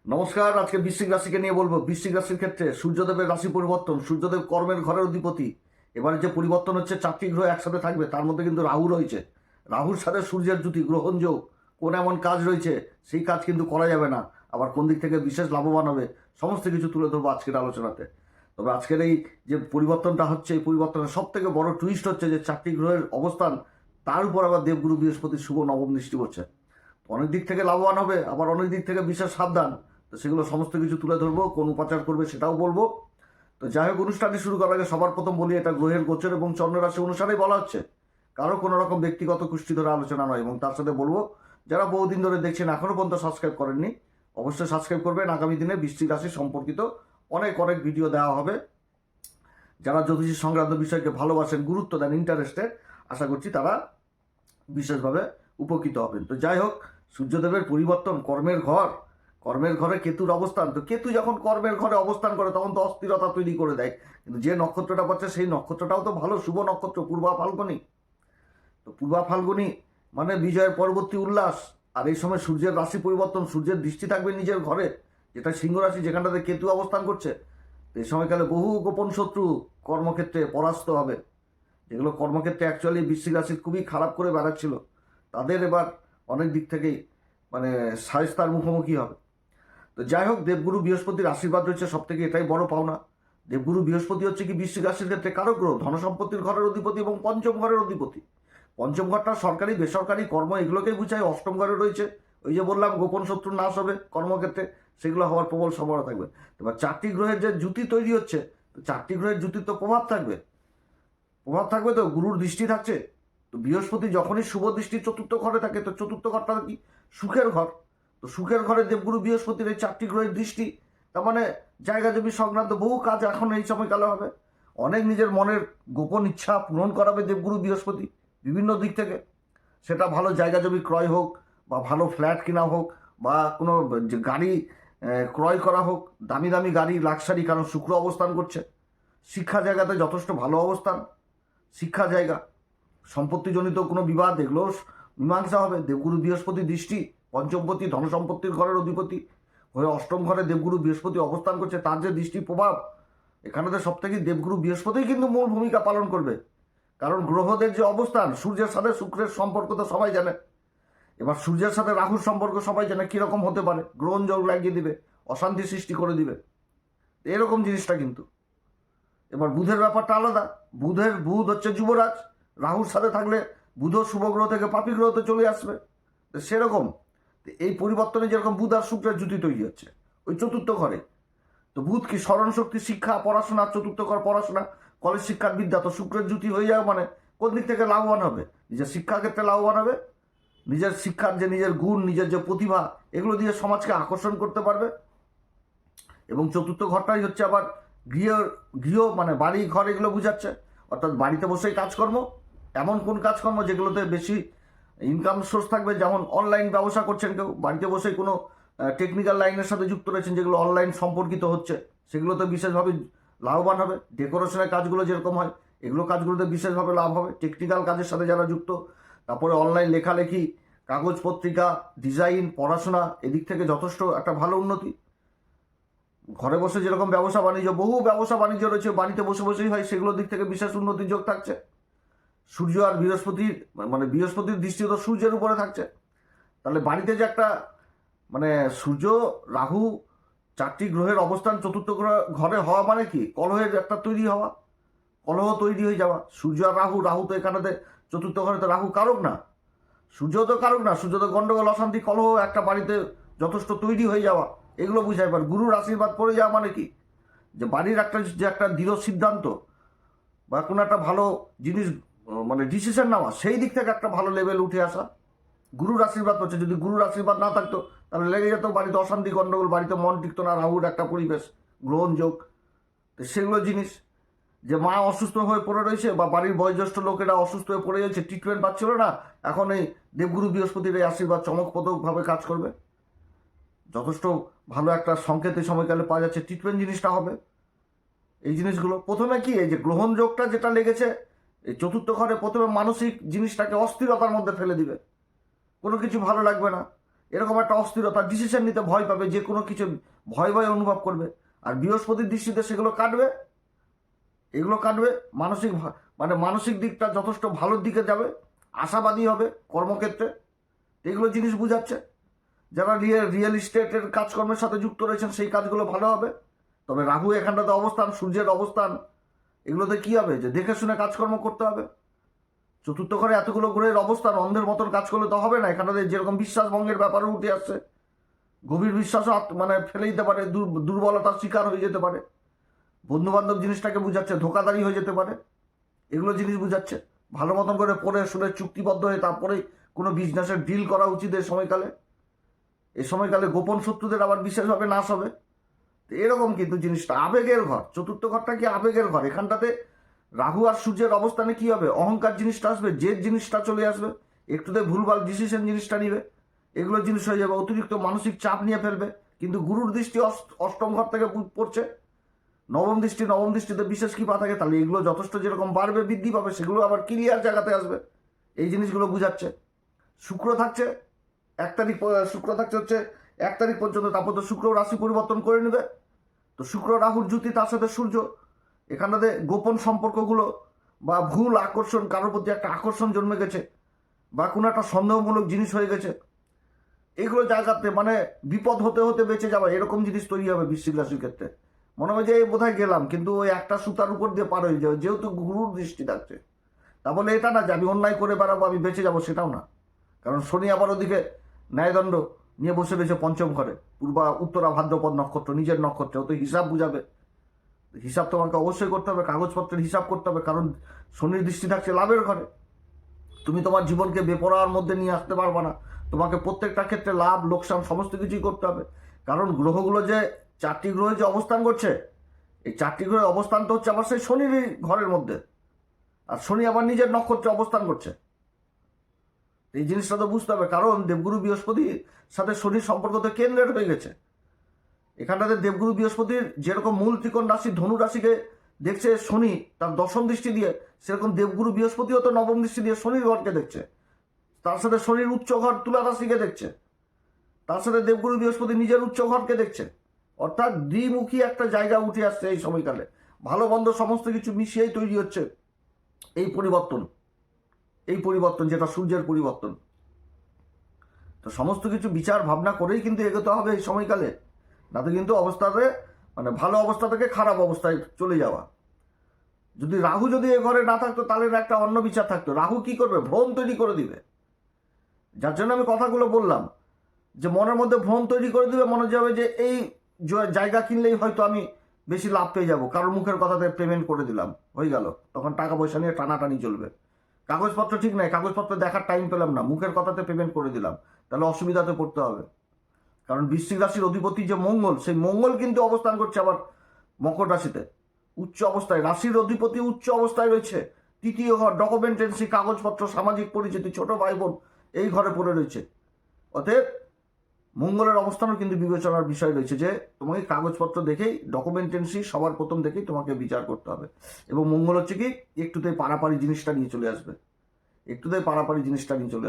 নমস্কার। আজকে বৃশ্চিক রাশিকে নিয়ে বলবো। বৃশ্চিক রাশির ক্ষেত্রে সূর্যদেবের রাশি পরিবর্তন, সূর্যদেব কর্মের ঘরের অধিপতি। এবারে যে পরিবর্তন হচ্ছে, 4টি গ্রহ একসাথে থাকবে, তার মধ্যে কিন্তু রাহু রয়েছে। রাহুর সাথে সূর্যের জুতি, গ্রহণ যোগ। কোন এমন কাজ রয়েছে, সেই কাজ কিন্তু করা যাবে না। আবার কোন দিক থেকে বিশেষ লাভবান হবে, সমস্ত কিছু তুলে ধরবো আজকের আলোচনাতে। তবে আজকের এই যে পরিবর্তনটা হচ্ছে, এই পরিবর্তনের সব থেকে বড় টুইস্ট হচ্ছে যে 4টি গ্রহের অবস্থান, তার উপর আবার দেবগুরু বৃহস্পতির শুভ নবম দৃষ্টি পড়ছে। অনেক দিক থেকে লাভবান হবে, আবার অনেক দিক থেকে বিশেষ সাবধান। তো সেগুলো সমস্ত কিছু তুলে ধরবো, কোন উপাচার করবে সেটাও বলবো। তো যাই হোক, অনুষ্ঠানটি শুরু করার আগে সবার প্রথম বলি, এটা গ্রহের গোচর এবং চন্দ্র রাশি অনুসারেই বলা হচ্ছে। কারো কোনো রকম ব্যক্তিগত কুষ্টি ধরে আলোচনা নয়। এবং তার সাথে বলবো, যারা বহুদিন ধরে দেখছেন এখনো পর্যন্ত সাবস্ক্রাইব করেননি, অবশ্যই সাবস্ক্রাইব করবেন। আগামী দিনে বৃশ্চিক রাশি সম্পর্কিত অনেক অনেক ভিডিও দেওয়া হবে। যারা জ্যোতিষী সংক্রান্ত বিষয়কে ভালোবাসেন, গুরুত্ব দেন, ইন্টারেস্টেড, আশা করছি তারা বিশেষভাবে উপকৃত হবেন। তো যাই হোক, সূর্যদেবের পরিবর্তন, কর্মের ঘর, কর্মের ঘরে কেতুর অবস্থান। তো কেতু যখন কর্মের ঘরে অবস্থান করে তখন তো অস্থিরতা তৈরি করে দেয়। কিন্তু যে নক্ষত্রটা পাচ্ছে সেই নক্ষত্রটাও তো ভালো, শুভ নক্ষত্র, পূর্বা ফাল্গুনী। তো পূর্বা ফাল্গুনী মানে বিজয়ের পরবর্তী উল্লাস। আর এই সময় সূর্যের রাশি পরিবর্তন, সূর্যের দৃষ্টি থাকবে নিজের ঘরে, যেটা সিংহ রাশি, যেখানটাতে কেতু অবস্থান করছে। তো এই সময়কালে বহু গোপন শত্রু কর্মক্ষেত্রে পরাস্ত হবে। যেগুলো কর্মক্ষেত্রে অ্যাকচুয়ালি বৃশ্চিক রাশির খুবই খারাপ করে বেড়াচ্ছিল, তাদের এবার অনেক দিক থেকেই মানে শায়েস্তার মুখোমুখি হবে। তো যাই হোক, দেবগুরু বৃহস্পতির আশীর্বাদ রয়েছে, সব থেকে এটাই বড় পাওনা। দেবগুরু বৃহস্পতি হচ্ছে কি বৃশ্চিক রাশির ক্ষেত্রে কারক গ্রহ, ধনসম্পত্তির ঘরের অধিপতি এবং পঞ্চম ঘরের অধিপতি। পঞ্চম ঘরটা সরকারি বেসরকারি কর্ম এগুলোকেই বুঝায়। অষ্টম ঘরে রয়েছে, ওই যে বললাম গোপন শত্রু নাশ হবে কর্মক্ষেত্রে, সেগুলো হওয়ার প্রবল সম্ভাবনা থাকবে। এবার 4টি গ্রহের যে জুতি তৈরি হচ্ছে, তো 4টি গ্রহের জুতির তো প্রভাব থাকবে। তো গুরুর দৃষ্টি থাকছে। তো বৃহস্পতি যখনই শুভ দৃষ্টি চতুর্থ ঘরে থাকে, তো চতুর্থ ঘরটা কি সুখের ঘর। তো সুখের ঘরে দেবগুরু বৃহস্পতির এই 4টি গ্রহের দৃষ্টি, তার মানে জায়গা জমি সংক্রান্ত বহু কাজ এখন এই সময়কালে হবে। অনেক নিজের মনের গোপন ইচ্ছা পূরণ করাবে দেবগুরু বৃহস্পতি বিভিন্ন দিক থেকে। সেটা ভালো জায়গা জমি ক্রয় হোক, বা ভালো ফ্ল্যাট কেনা হোক, বা কোনো যে গাড়ি ক্রয় করা হোক, দামি দামি গাড়ি, লাক্সারি, কারণ শুক্র অবস্থান করছে। শিক্ষা জায়গাতে যথেষ্ট ভালো অবস্থান, শিক্ষা জায়গা, সম্পত্তিজনিত কোনো বিবাদ, এগুলো মীমাংসা হবে। দেবগুরু বৃহস্পতি দৃষ্টি, পঞ্চমপতি, ধনসম্পত্তির ঘরের অধিপতি হয়ে অষ্টম ঘরে দেবগুরু বৃহস্পতি অবস্থান করছে, তার যে দৃষ্টি প্রভাব, এখানেতে সব থেকে দেবগুরু বৃহস্পতি কিন্তু মূল ভূমিকা পালন করবে। কারণ গ্রহদের যে অবস্থান, সূর্যের সাথে শুক্রের সম্পর্ক তো সবাই জানে। এবার সূর্যের সাথে রাহুর সম্পর্ক সবাই জানে কীরকম হতে পারে, গ্রহণ যোগ লাগিয়ে দিবে, অশান্তি সৃষ্টি করে দিবে, এরকম জিনিসটা কিন্তু। এবার বুধের ব্যাপারটা আলাদা। বুধ হচ্ছে যুবরাজ, রাহুর সাথে থাকলে বুধ শুভ গ্রহ থেকে পাপী গ্রহতে চলে আসবে। তো সেরকম এই পরিবর্তনে যেরকম বুধ আর শুক্রের জুতি তৈরি হচ্ছে ওই চতুর্থ ঘরে। তো বুধ কি স্মরণ শক্তি, শিক্ষা, পড়াশোনা, চতুর্থ ঘর পড়াশোনা, কলেজ শিক্ষার বিদ্যা। তো শুক্রের জুতি হয়ে যাবে মানে কোন দিক থেকে লাভবান হবে, নিজের শিক্ষার ক্ষেত্রে লাভবান হবে। নিজের শিক্ষার যে নিজের গুণ, নিজের যে প্রতিভা, এগুলো দিয়ে সমাজকে আকর্ষণ করতে পারবে। এবং চতুর্থ ঘরটাই হচ্ছে আবার গৃহ, গৃহ মানে বাড়ি ঘর, এগুলো বুঝাচ্ছে। অর্থাৎ বাড়িতে বসেই কাজকর্ম, এমন কোন কাজকর্ম যেগুলোতে বেশি ইনকাম সোর্স থাকবে। যেমন অনলাইন ব্যবসা করছেন কেউ, বাড়িতে বসেই কোনো টেকনিক্যাল লাইনের সাথে যুক্ত রয়েছেন, যেগুলো অনলাইন সম্পর্কিত হচ্ছে, সেগুলোতে বিশেষভাবে লাভবান হবে। ডেকোরেশনের কাজগুলো যেরকম হয়, এগুলো কাজগুলোতে বিশেষভাবে লাভ হবে। টেকনিক্যাল কাজের সাথে যারা যুক্ত, তারপরে অনলাইন লেখালেখি, কাগজ পত্রিকা, ডিজাইন, পড়াশোনা, এদিক থেকে যথেষ্ট একটা ভালো উন্নতি। ঘরে বসে যেরকম ব্যবসা বাণিজ্য, বহু ব্যবসা বাণিজ্য রয়েছে বাড়িতে বসে বসেই হয়, সেগুলোর দিক থেকে বিশেষ উন্নতির যোগ থাকছে। সূর্য আর বৃহস্পতির মানে বৃহস্পতির দৃষ্টি তো সূর্যের উপরে থাকছে। তাহলে বাড়িতে যে একটা মানে সূর্য রাহু 4টি গ্রহের অবস্থান চতুর্থ ঘরে হওয়া মানে কি কলহের একটা তৈরি হওয়া, কলহ তৈরি হয়ে যাওয়া। সূর্য আর রাহু, রাহু তো এখানেতে চতুর্থ ঘরে, তো রাহু কারক না, সূর্য তো কারক না, সূর্য তো গন্ডগোল, অশান্তি, কলহ একটা বাড়িতে যথেষ্ট তৈরি হয়ে যাওয়া, এগুলো বুঝায়। এবার গুরুর আশীর্বাদ পড়ে যাওয়া মানে কি, যে বাড়ির একটা যে একটা দৃঢ় সিদ্ধান্ত বা কোনো একটা ভালো জিনিস মানে ডিসিশন নেওয়া, সেই দিক থেকে একটা ভালো লেভেল উঠে আসা, গুরুর আশীর্বাদ হচ্ছে। যদি গুরুর আশীর্বাদ না থাকতো তাহলে লেগে যেত বাড়িতে অশান্তি, গন্ডগোল, বাড়িতে মন টিকতো না, রাহুর একটা পরিবেশ, গ্রহণযোগ। তো সেগুলো জিনিস, যে মা অসুস্থ হয়ে পড়ে রয়েছে বা বাড়ির বয়োজ্যেষ্ঠ লোকেরা অসুস্থ হয়ে পড়ে যাচ্ছে, ট্রিটমেন্ট পাচ্ছিল না, এখন এই দেবগুরু বৃহস্পতির এই আশীর্বাদ চমকপ্রদভাবে কাজ করবে। যথেষ্ট ভালো একটা সংকেত এই সময়কালে পাওয়া যাচ্ছে, ট্রিটমেন্ট জিনিসটা হবে। এই জিনিসগুলো প্রথমে কি, এই যে গ্রহণ যোগটা যেটা লেগেছে এই চতুর্থ ঘরে, প্রথমে মানসিক জিনিসটাকে অস্থিরতার মধ্যে ফেলে দিবে, কোনো কিছু ভালো লাগবে না। এরকম একটা অস্থিরতা, ডিসিশন নিতে ভয় পাবে, যে কোনো কিছু ভয় ভয় অনুভব করবে। আর বৃহস্পতির দৃষ্টিতে সেগুলো কাটবে, এগুলো কাটবে। মানসিক দিকটা যথেষ্ট ভালোর দিকে যাবে, আশাবাদী হবে কর্মক্ষেত্রে। এগুলো জিনিস বুঝাচ্ছে। যারা রিয়েল এস্টেটের কাজকর্মের সাথে যুক্ত রয়েছেন সেই কাজগুলো ভালো হবে। তবে রাহু এখানটাতে অবস্থান, সূর্যের অবস্থান, এগুলোতে কি হবে যে দেখে শুনে কাজকর্ম করতে হবে। চতুর্থ ঘরে এতগুলো গ্রহের অবস্থান, অন্ধের মতন কাজ করলে তো হবে না। এখানটাতে যেরকম বিশ্বাস ভঙ্গের ব্যাপারও উঠে আসছে, গভীর বিশ্বাসও ফেলে দিতে পারে, দুর্বলতার শিকার হয়ে যেতে পারে। বন্ধু বান্ধব জিনিসটাকে বুঝাচ্ছে, ধোকাধারী হয়ে যেতে পারে, এগুলো জিনিস বুঝাচ্ছে। ভালো মতন করে পড়ে শুনে চুক্তিবদ্ধ হয়ে তারপরেই কোনো বিজনেসের ডিল করা উচিত এই সময়কালে। এই সময়কালে গোপন শত্রুদের আবার বিশেষভাবে নাশ হবে। তো এরকম কিন্তু জিনিসটা আবেগের ঘর, চতুর্থ ঘরটা কি আবেগের ঘর। এখানটাতে রাহু আর সূর্যের অবস্থানে কি হবে, অহংকার জিনিসটা আসবে, জেদ জিনিসটা চলে আসবে, একটুতে ভুলভাল ডিসিশন জিনিসটা নিবে, এগুলো জিনিস হয়ে যাবে। অতিরিক্ত মানসিক চাপ নিয়ে ফেলবে। কিন্তু গুরুর দৃষ্টি অষ্টম ঘর থেকে পড়ছে, নবম দৃষ্টিতে বিশেষ কৃপা থাকে, তাহলে এগুলো যথেষ্ট যেরকম বাড়বে, বৃদ্ধি পাবে, সেগুলো আবার ক্লিয়ার জায়গাতে আসবে। এই জিনিসগুলো বুঝাচ্ছে। শুক্র থাকছে 1 তারিখ, শুক্র থাকছে হচ্ছে 1 তারিখ পর্যন্ত, তারপর তো শুক্র রাশি পরিবর্তন করে নেবে। তো শুক্র রাহুর যুতি, তার সাথে সূর্য, এখানটাতে গোপন সম্পর্কগুলো বা ভুল আকর্ষণ, কারোর প্রতি একটা আকর্ষণ জন্মে গেছে বা কোনো একটা সন্দেহমূলক জিনিস হয়ে গেছে, এইগুলো জায়গাতে বিপদ হতে হতে বেঁচে যাওয়া, এরকম জিনিস তৈরি হবে বৃশ্চিক রাশির ক্ষেত্রে। মনে হয় যে এই বোধহয় গেলাম, কিন্তু ওই একটা সুতার উপর দিয়ে পার হয়ে যাবে, যেহেতু গুরুর দৃষ্টি থাকছে। তা বলে এটা না যে আমি অন্যায় করে বেড়াবো, আমি বেঁচে যাবো, সেটাও না। কারণ শনি আবার ওদিকে ন্যায়দণ্ড নিয়ে বসে রয়েছে পঞ্চম ঘরে, উত্তরা ভাদ্রপদ নক্ষত্র, নিজের নক্ষত্র, তো হিসাব বুঝাবে। হিসাব তোমাকে অবশ্যই করতে হবে, কাগজপত্রের হিসাব করতে হবে, কারণ শনির দৃষ্টি থাকছে লাভের ঘরে। তুমি তোমার জীবনকে বেপরোয়ার মধ্যে নিয়ে আসতে পারবে না। তোমাকে প্রত্যেকটা ক্ষেত্রে লাভ লোকসান সমস্ত কিছুই করতে হবে। কারণ গ্রহগুলো যে 4টি গ্রহে যে অবস্থান করছে, এই 4টি গ্রহের অবস্থান তো হচ্ছে আবার সেই শনির ঘরের মধ্যে, আর শনি আবার নিজের নক্ষত্রে অবস্থান করছে। এই জিনিসটা তো বুঝতে হবে, কারণ দেবগুরু বৃহস্পতির সাথে শনির সম্পর্ক তো কেন্দ্রের হয়ে গেছে। এখানটাতে দেবগুরু বৃহস্পতির যেরকম মূল ত্রিকোণ রাশি ধনু রাশিকে দেখছে শনি তার দশম দৃষ্টি দিয়ে, সেরকম দেবগুরু বৃহস্পতিও তো নবম দৃষ্টি দিয়ে শনির ঘরকে দেখছে। তার সাথে শনির উচ্চ ঘর তুলা রাশিকে দেখছে, তার সাথে দেবগুরু বৃহস্পতি নিজের উচ্চ ঘরকে দেখছে। অর্থাৎ দ্বিমুখী একটা জায়গা উঠে আসছে এই সময়কালে। ভালো মন্দ সমস্ত কিছু মিশিয়েই তৈরি হচ্ছে এই পরিবর্তন, যেটা সূর্যের পরিবর্তন। তো সমস্ত কিছু বিচার ভাবনা করেই কিন্তু এগোতে হবে এই সময়কালে, না তো কিন্তু অবস্থাতে ভালো অবস্থা থেকে খারাপ অবস্থায় চলে যাওয়া। যদি রাহু যদি এ ঘরে না থাকতো, তাহলে একটা অন্য বিচার থাকতো। রাহু কি করবে, ভ্রম তৈরি করে দিবে। যার জন্য আমি কথাগুলো বললাম, যে মনের মধ্যে ভ্রম তৈরি করে দিবে, মনে যাবে যে এই জায়গা কিনলেই হয়তো আমি বেশি লাভ পেয়ে যাবো, কারোর মুখের কথাতে পেমেন্ট করে দিলাম, হয়ে গেল। তখন টাকা পয়সা নিয়ে টানাটানি চলবে। কাগজপত্র ঠিক নাই, কাগজপত্র দেখার টাইম পেলাম না, মুখের কথাতে পেমেন্ট করে দিলাম, তাহলে অসুবিধাতে পড়তে হবে। কারণ বৃশ্চিক রাশির অধিপতি যে মঙ্গল, সেই মঙ্গল কিন্তু অবস্থান করছে আবার মকর রাশিতে উচ্চ অবস্থায়। রাশির অধিপতি উচ্চ অবস্থায় রয়েছে, তৃতীয় ঘর, ডকুমেন্টেন্সি, কাগজপত্র, সামাজিক পরিচিতি, ছোট ভাই বোন, এই ঘরে পড়ে রয়েছে। অতএব মঙ্গলের অবস্থানও কিন্তু বিবেচনার বিষয় রয়েছে, যে তোমাকে কাগজপত্র দেখেই, ডকুমেন্টেন্সি সবার প্রথম দেখেই তোমাকে বিচার করতে হবে। এবং মঙ্গল হচ্ছে কি একটুতেই পারাপারি জিনিসটা নিয়ে চলে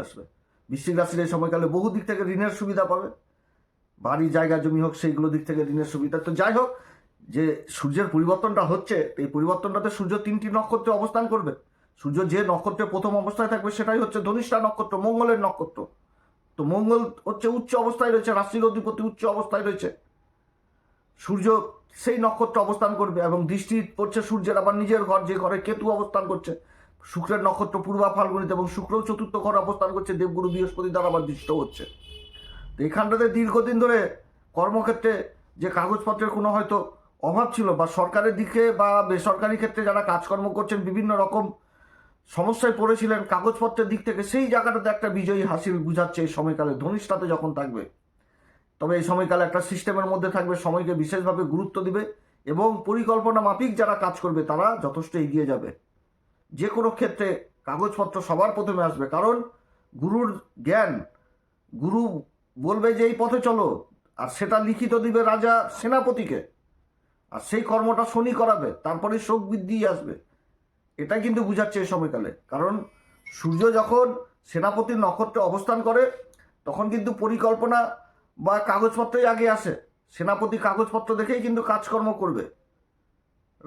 আসবে, বৃশ্চিক রাশির এই সময়কালে বহু দিক থেকে ঋণের সুবিধা পাবে, বাড়ি জায়গা জমি হোক, সেইগুলো দিক থেকে ঋণের সুবিধা। তো যাই হোক, যে সূর্যের পরিবর্তনটা হচ্ছে, এই পরিবর্তনটাতে সূর্য 3টি নক্ষত্রে অবস্থান করবে। সূর্য যে নক্ষত্রে প্রথম অবস্থায় থাকবে সেটাই হচ্ছে ধনিষ্ঠা নক্ষত্র, মঙ্গলের নক্ষত্র। তো মঙ্গল হচ্ছে উচ্চ অবস্থায় রয়েছে, রাশির অধিপতি উচ্চ অবস্থায় রয়েছে। সূর্য সেই নক্ষত্র অবস্থান করবে এবং দৃষ্টি পড়ছে সূর্যের আবার নিজের ঘর, যে ঘরে কেতু অবস্থান করছে। শুক্রের নক্ষত্র পূর্বা ফাল্গুনিতে, এবং শুক্রও চতুর্থ ঘরে অবস্থান করছে, দেবগুরু বৃহস্পতি দ্বারা আবার দৃষ্ট হচ্ছে। তো এখানটাতে দীর্ঘদিন ধরে কর্মক্ষেত্রে যে কাগজপত্রের কোনো হয়তো অভাব ছিল, বা সরকারের দিকে বা বেসরকারি ক্ষেত্রে যারা কাজকর্ম করছেন বিভিন্ন রকম সমস্যায় পড়েছিলেন কাগজপত্রের দিক থেকে, সেই জায়গাটাতে একটা বিজয়ী হাসিল বুঝাচ্ছে এই সময়কালে ধনিষ্ঠাতে যখন থাকবে। তবে এই সময়কালে একটা সিস্টেমের মধ্যে থাকবে, সময়কে বিশেষভাবে গুরুত্ব দিবে, এবং পরিকল্পনা মাফিক যারা কাজ করবে তারা যথেষ্ট এগিয়ে যাবে। যে কোনো ক্ষেত্রে কাগজপত্র সবার প্রথমে আসবে, কারণ গুরুর জ্ঞান, গুরু বলবে যে এই পথে চলো, আর সেটা লিখিত দিবে রাজা সেনাপতিকে, আর সেই কর্মটা শনি করাবে, তারপরে শোক বৃদ্ধি আসবে। এটা কিন্তু বুঝাচ্ছে এই সময়কালে। কারণ সূর্য যখন সেনাপতির নক্ষত্রে অবস্থান করে, তখন কিন্তু পরিকল্পনা বা কাগজপত্রই আগে আসে। সেনাপতি কাগজপত্র দেখেই কিন্তু কাজকর্ম করবে,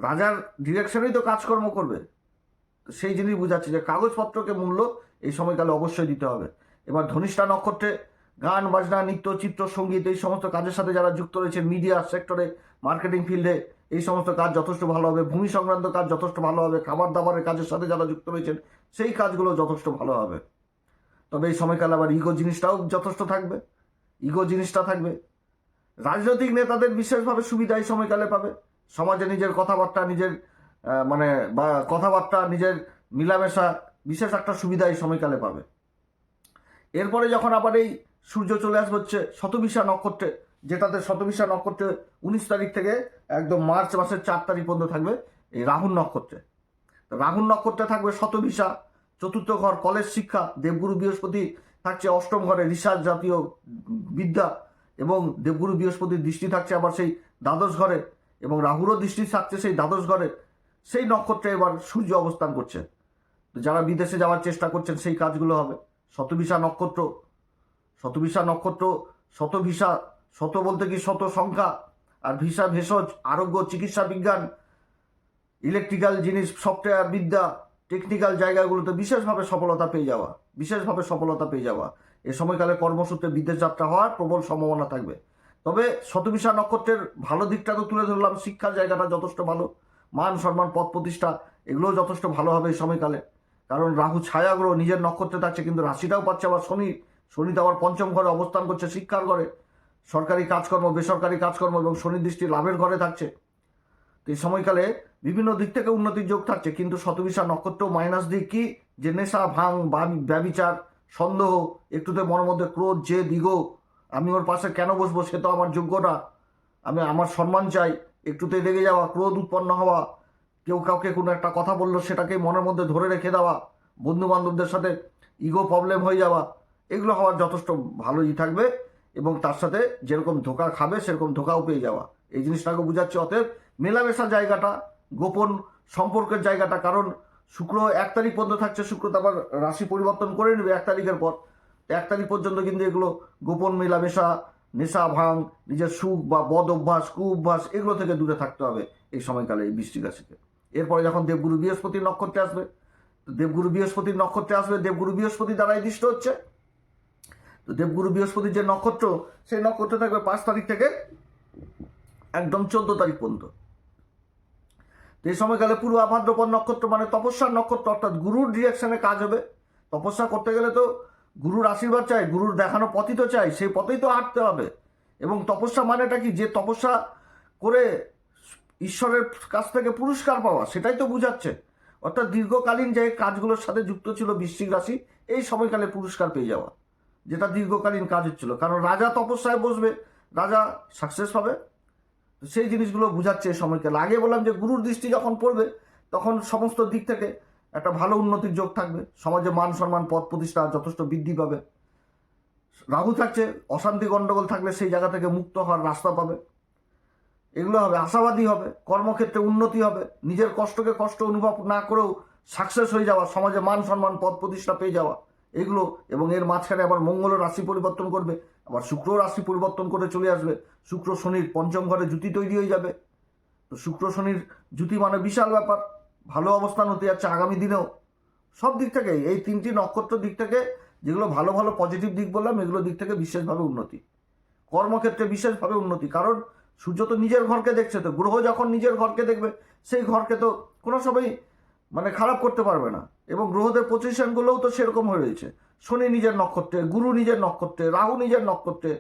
রাজার ডিরেকশনেই তো কাজকর্ম করবে। তো সেই জিনিস বোঝাচ্ছে যে কাগজপত্রকে মূল্য এই সময়কালে অবশ্যই দিতে হবে। এবার ধনিষ্ঠা নক্ষত্রে গান বাজনা, নৃত্য, চিত্র, সঙ্গীত এই সমস্ত কাজের সাথে যারা যুক্ত রয়েছে, মিডিয়া সেক্টরে, মার্কেটিং ফিল্ডে এই সমস্ত কাজ যথেষ্ট ভালো হবে। ভূমি সংক্রান্ত কাজ যথেষ্ট ভালো হবে। খাবার দাবারের কাজের সাথে যারা যুক্ত রয়েছেন সেই কাজগুলো যথেষ্ট ভালো হবে। তবে এই সময়কালে আবার ইগো জিনিসটাও যথেষ্ট থাকবে, ইগো জিনিসটা থাকবে। রাজনৈতিক নেতাদের বিশেষভাবে সুবিধা এই সময়কালে পাবে। সমাজে নিজের কথাবার্তা, নিজের মানে বা কথাবার্তা, নিজের মিলামেশা বিশেষ একটা সুবিধা এই সময়কালে পাবে। এরপরে যখন আবার এই সূর্য চলে আসবে হচ্ছে শতবিশা নক্ষত্রে, যেটাতে শতবিশা নক্ষত্রে 19 তারিখ থেকে একদম মার্চ মাসের 4 তারিখ পর্যন্ত থাকবে এই রাহুর নক্ষত্রে। রাহুর নক্ষত্রে থাকবে শতবিশা, চতুর্থ ঘর কলেজ শিক্ষা। দেবগুরু বৃহস্পতি থাকছে অষ্টম ঘরে রিসার্চ জাতীয় বিদ্যা, এবং দেবগুরু বৃহস্পতির দৃষ্টি থাকছে আবার সেই দ্বাদশ ঘরে, এবং রাহুরও দৃষ্টি থাকছে সেই দ্বাদশ ঘরে। সেই নক্ষত্রে এবার সূর্য অবস্থান করছে। যারা বিদেশে যাওয়ার চেষ্টা করছেন সেই কাজগুলো হবে। শতভিসা নক্ষত্র, শতভিসা নক্ষত্র, শতভিসা, শত বলতে কি শত সংখ্যা, আর ভিসা ভেষজ, আরোগ্য, চিকিৎসা বিজ্ঞান, ইলেকট্রিক্যাল জিনিস, সফটওয়্যার বিদ্যা, টেকনিক্যাল জায়গাগুলোতে বিশেষভাবে সফলতা পেয়ে যাওয়া, বিশেষভাবে সফলতা পেয়ে যাওয়া। এ সময়কালে কর্মসূত্রে বিদেশ যাত্রা হওয়ার প্রবল সম্ভাবনা থাকবে। তবে শতভিসা নক্ষত্রের ভালো দিকটা তো তুলে ধরলাম, শিক্ষার জায়গাটা যথেষ্ট ভালো, মান সম্মান পদ প্রতিষ্ঠা এগুলোও যথেষ্ট ভালো হবে এই সময়কালে। কারণ রাহু ছায়াগ্রহ নিজের নক্ষত্রে থাকছে, কিন্তু রাশিটাও পাচ্ছে আবার শনি তো আবার পঞ্চম ঘরে অবস্থান করছে, শিক্ষার ঘরে, সরকারি কাজকর্ম, বেসরকারি কাজকর্ম এবং শনি দৃষ্টি লাভের ঘরে থাকছে। তো এই সময়কালে বিভিন্ন দিক থেকে উন্নতির যোগ থাকছে। কিন্তু শতভিসা নক্ষত্র মাইনাস দিক কি, যে নেশা, ভাঙ, ব্যভিচার, সন্দেহ, একটুতে মনের মধ্যে ক্রোধ, জেদ, ইগো, আমি ওর পাশে কেন বসবো, সে তো আমার যোগ্য না, আমি আমার সম্মান চাই, একটুতে রেগে যাওয়া, ক্রোধ উৎপন্ন হওয়া, কেউ কাউকে কোনো একটা কথা বললো সেটাকে মনের মধ্যে ধরে রেখে দেওয়া, বন্ধু বান্ধবদের সাথে ইগো প্রবলেম হয়ে যাওয়া, এগুলো হওয়ার যথেষ্ট ভালোই থাকবে। এবং তার সাথে যেরকম ধোকা খাবে সেরকম ধোকাও পেয়ে যাওয়া, এই জিনিসটাকে বোঝাচ্ছে। অতএব মেলামেশার জায়গাটা, গোপন সম্পর্কের জায়গাটা, কারণ শুক্র 1 তারিখ পর্যন্ত থাকছে, শুক্র তো আবার রাশি পরিবর্তন করে নেবে 1 তারিখের পর। 1 তারিখ পর্যন্ত কিন্তু এগুলো গোপন মেলামেশা, নেশা, ভাঙ, নিজের সুখ বা বদ অভ্যাস, কু অভ্যাস, এগুলো থেকে দূরে থাকতে হবে এই সময়কালে এই বৃশ্চিক রাশিকে। এরপরে যখন দেবগুরু বৃহস্পতির নক্ষত্রে আসবে, তো দেবগুরু বৃহস্পতির নক্ষত্রে আসবে, দেবগুরু বৃহস্পতি দ্বারাই দৃষ্ট হচ্ছে। তো দেবগুরু বৃহস্পতির যে নক্ষত্র, সেই নক্ষত্র থাকবে 5 তারিখ থেকে একদম 14 তারিখ পর্যন্ত। তো এই সময়কালে পূর্বা ভাদ্রপদ নক্ষত্র মানে তপস্যার নক্ষত্র, অর্থাৎ গুরুর ডিরেকশনে কাজ হবে। তপস্যা করতে গেলে তো গুরুর আশীর্বাদ চাই, গুরুর দেখানো পথই তো চাই, সেই পথেই তো হাঁটতে হবে। এবং তপস্যা মানেটা কি, যে তপস্যা করে ঈশ্বরের কাছ থেকে পুরস্কার পাওয়া, সেটাই তো বুঝাচ্ছে। অর্থাৎ দীর্ঘকালীন যে কাজগুলোর সাথে যুক্ত ছিল বৃশ্চিক রাশি, এই সময়কালে পুরস্কার পেয়ে যাওয়া, যেটা দীর্ঘকালীন কাজ হচ্ছিল। কারণ রাজা তপস্যায় বসবে, রাজা সাকসেস পাবে। সেই জিনিসগুলো বোঝাচ্ছে এই সময়কালে। আগে বললাম যে গুরুর দৃষ্টি যখন পড়বে তখন সমস্ত দিক থেকে একটা ভালো উন্নতির যোগ থাকবে, সমাজে মান সম্মান পদ প্রতিষ্ঠা যথেষ্ট বৃদ্ধি পাবে। রাহু থাকছে, অশান্তি গণ্ডগোল থাকলে সেই জায়গা থেকে মুক্ত হওয়ার রাস্তা পাবে, এগুলো হবে। আশাবাদী হবে, কর্মক্ষেত্রে উন্নতি হবে, নিজের কষ্টকে কষ্ট অনুভব না করেও সাকসেস হয়ে যাওয়া, সমাজে মান সম্মান পদ প্রতিষ্ঠা পেয়ে যাওয়া, এগুলো। এবং এর মাঝখানে আবার মঙ্গল রাশি পরিবর্তন করবে, আবার শুক্র রাশি পরিবর্তন করে চলে আসবে। শুক্র শনির পঞ্চম ঘরে জুতি তৈরি হয়ে যাবে। তো শুক্র শনির জুতি মানে বিশাল ব্যাপার, ভালো অবস্থান হতে যাচ্ছে আগামী দিনেও। সব দিক থেকে এই 3টি নক্ষত্র দিক থেকে যেগুলো ভালো ভালো পজিটিভ দিক বললাম, এগুলো দিক থেকে বিশেষভাবে উন্নতি, কর্মক্ষেত্রে বিশেষভাবে উন্নতি। কারণ সূর্য তো নিজের ঘরকে দেখছে, তো গ্রহ যখন নিজের ঘরকে দেখবে সেই ঘরকে তো কোনো সময় মানে খারাপ করতে পারবে না। এবং গ্রহদের পজিশনগুলোও তো সেরকম হয়ে রয়েছে, শনি নিজের নক্ষত্রে, গুরু নিজের নক্ষত্রে, রাহু নিজের নক্ষত্রে,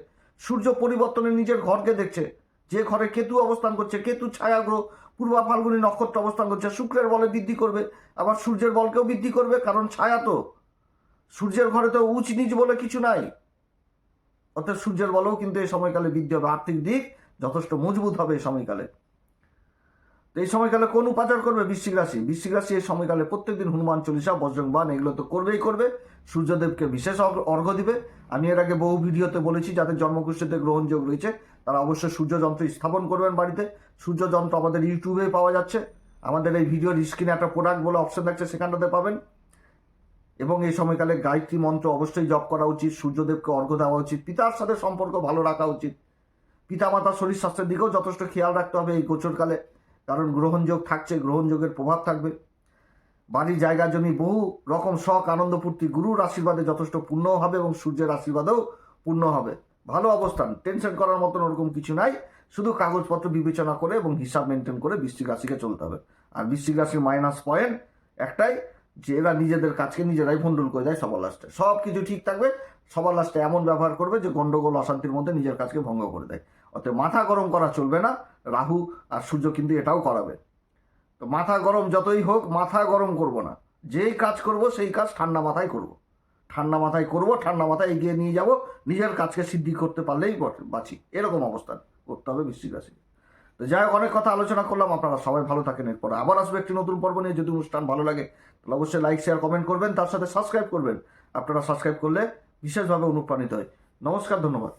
সূর্য পরিবর্তনে নিজের ঘরকে দেখছে। যে ঘরে কেতু অবস্থান করছে, কেতু ছায়াগ্রহ পূর্বা ফাল্গুনী নক্ষত্র অবস্থান করছে, শুক্রের বলে বৃদ্ধি করবে, আবার সূর্যের বলকেও বৃদ্ধি করবে। কারণ ছায়া তো, সূর্যের ঘরে তো উঁচ নিচ বলে কিছু নাই, অর্থাৎ সূর্যের বলেও কিন্তু এই সময়কালে বৃদ্ধি হবে। আর্থিক দিক যথেষ্ট মজবুত হবে এই সময়কালে। তো এই সময়কালে কোন উপাচার করবে বৃশ্চিক রাশি? বৃশ্চিক রাশি এই সময়কালে প্রত্যেকদিন হনুমান চল্লিশা, বজরং বাণ এগুলো তো করবেই করবে। সূর্যদেবকে বিশেষ অর্ঘ্য দিবে। আমি এর আগে বহু ভিডিওতে বলেছি, যাদের জন্মকুষ্ঠিতে গ্রহণযোগ রয়েছে তারা অবশ্যই সূর্যযন্ত্র স্থাপন করবেন বাড়িতে। সূর্যযন্ত্র আমাদের ইউটিউবে পাওয়া যাচ্ছে, আমাদের এই ভিডিওর স্ক্রিনে একটা প্রোডাক্ট বলে অপশন থাকছে, সেখানটাতে পাবেন। এবং এই সময়কালে গায়ত্রী মন্ত্র অবশ্যই জপ করা উচিত, সূর্যদেবকে অর্ঘ্য দেওয়া উচিত, পিতার সাথে সম্পর্ক ভালো রাখা উচিত, পিতামাতার শরীর স্বাস্থ্যের দিকেও যথেষ্ট খেয়াল রাখতে হবে এই গোচরকালে, কারণ গ্রহণযোগ থাকছে, গ্রহণযোগের প্রভাব থাকবে। বাড়ি জায়গা জমি বহু রকম শখ আনন্দ ফুর্তি গুরুর আশীর্বাদে যথেষ্ট পূর্ণ হবে এবং সূর্যের আশীর্বাদেও পূর্ণ হবে। ভালো অবস্থান, টেনশন করার মতন ওরকম কিছু নাই, শুধু কাগজপত্র বিবেচনা করে এবং হিসাব মেনটেন করে বৃশ্চিক রাশিকে চলতে হবে। আর বৃশ্চিক রাশির মাইনাস পয়েন্ট একটাই, যে এরা নিজেদের কাজকে নিজেরাই ভণ্ডুল করে দেয় সবার লাস্টে। সব কিছু ঠিক থাকবে, সবার লাস্টে এমন ব্যবহার করবে যে গন্ডগোল অশান্তির মধ্যে নিজের কাজকে ভঙ্গ করে দেয়। অতএব মাথা গরম করা চলবে না, রাহু আর সূর্য কিন্তু এটাও করাবে। তো মাথা গরম যতই হোক, মাথা গরম করব না, যেই কাজ করব সেই কাজ ঠান্ডা মাথায় করব, ঠান্ডা মাথায় করব, ঠান্ডা মাথায় এগিয়ে নিয়ে যাব, নিজের কাজকে সিদ্ধি করতে পারলেই বাঁচি, এরকম অবস্থান করতে হবে বৃশ্চিক রাশি। তো যাই হোক, অনেক কথা আলোচনা করলাম, আপনারা সবাই ভালো থাকেন। এরপর আবার আসবে একটি নতুন পর্ব নিয়ে। যদি অনুষ্ঠান ভালো লাগে তাহলে অবশ্যই লাইক শেয়ার কমেন্ট করবেন, তার সাথে সাবস্ক্রাইব করবেন। আপনারা সাবস্ক্রাইব করলে বিশেষভাবে অনুপ্রাণিত হয়। নমস্কার, ধন্যবাদ।